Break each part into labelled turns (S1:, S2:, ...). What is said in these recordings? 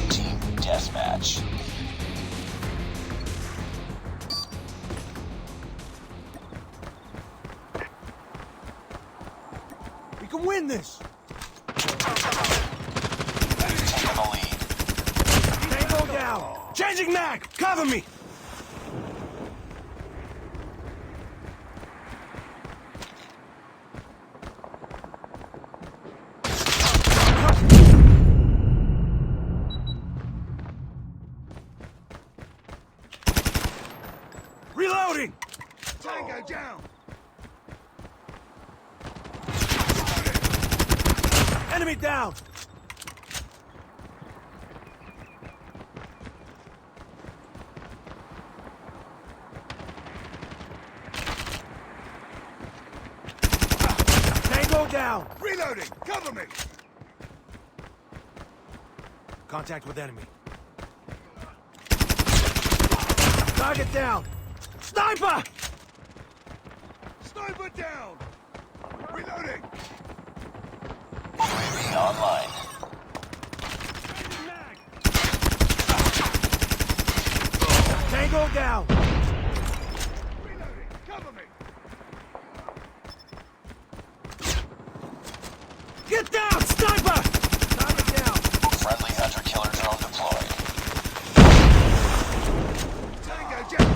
S1: Team deathmatch.
S2: We can win this!
S1: Taking the lead.
S2: Tango down! Changing mag! Cover me! Reloading! Tango down! Enemy down! Tango down! Reloading! Cover me! Contact with enemy. Target down! Sniper! Sniper down! Reloading!
S1: UAV online.
S2: Tango down!
S3: Reloading! Cover me!
S2: Get down, sniper! Target down!
S1: Friendly hunter-killer drone deployed.
S3: Tango down!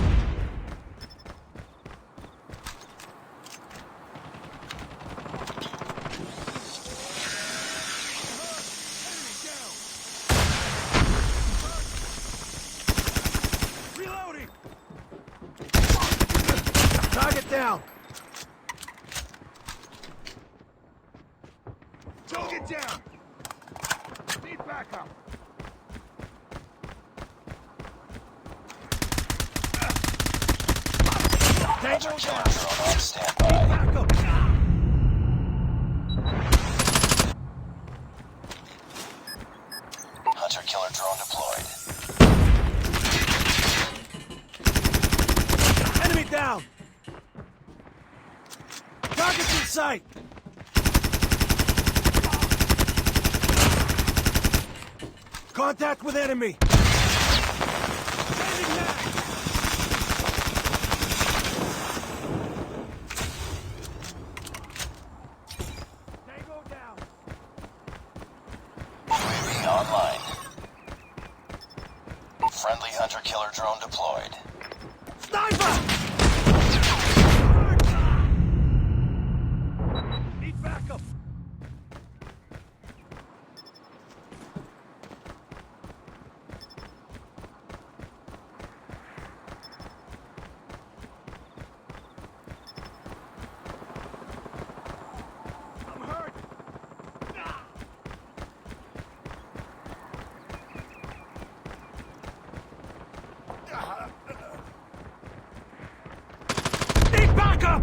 S2: Reloading! Target down!
S3: Target down! Need backup!
S2: Tango
S1: Hunter-killer
S2: down!
S1: drone on standby.
S2: Backup!
S1: Hunter-killer drone deployed.
S2: Enemy down! Target's in sight! Contact with enemy! Changing mag! Tango down!
S1: UAV online. Friendly hunter-killer drone deployed.
S2: Sniper! Need backup! I'm hurt! Need backup!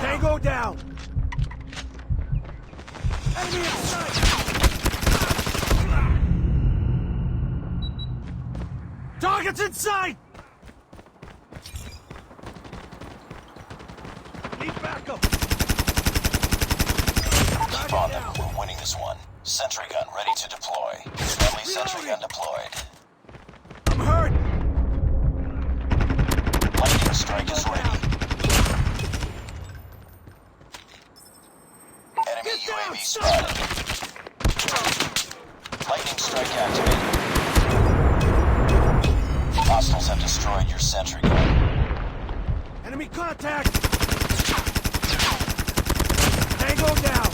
S2: Tango down! Enemy in sight! Target's in sight! Need backup!
S1: Keep on them. We're winning this one. Sentry gun ready to deploy. Friendly sentry gun deployed.
S2: I'm hurt!
S1: Lightning strike is ready. Enemy
S2: Get down,
S1: UAV
S2: sniper!
S1: spotted. Lightning strike activated. Hostiles have destroyed your sentry gun.
S2: Enemy contact! Tango down!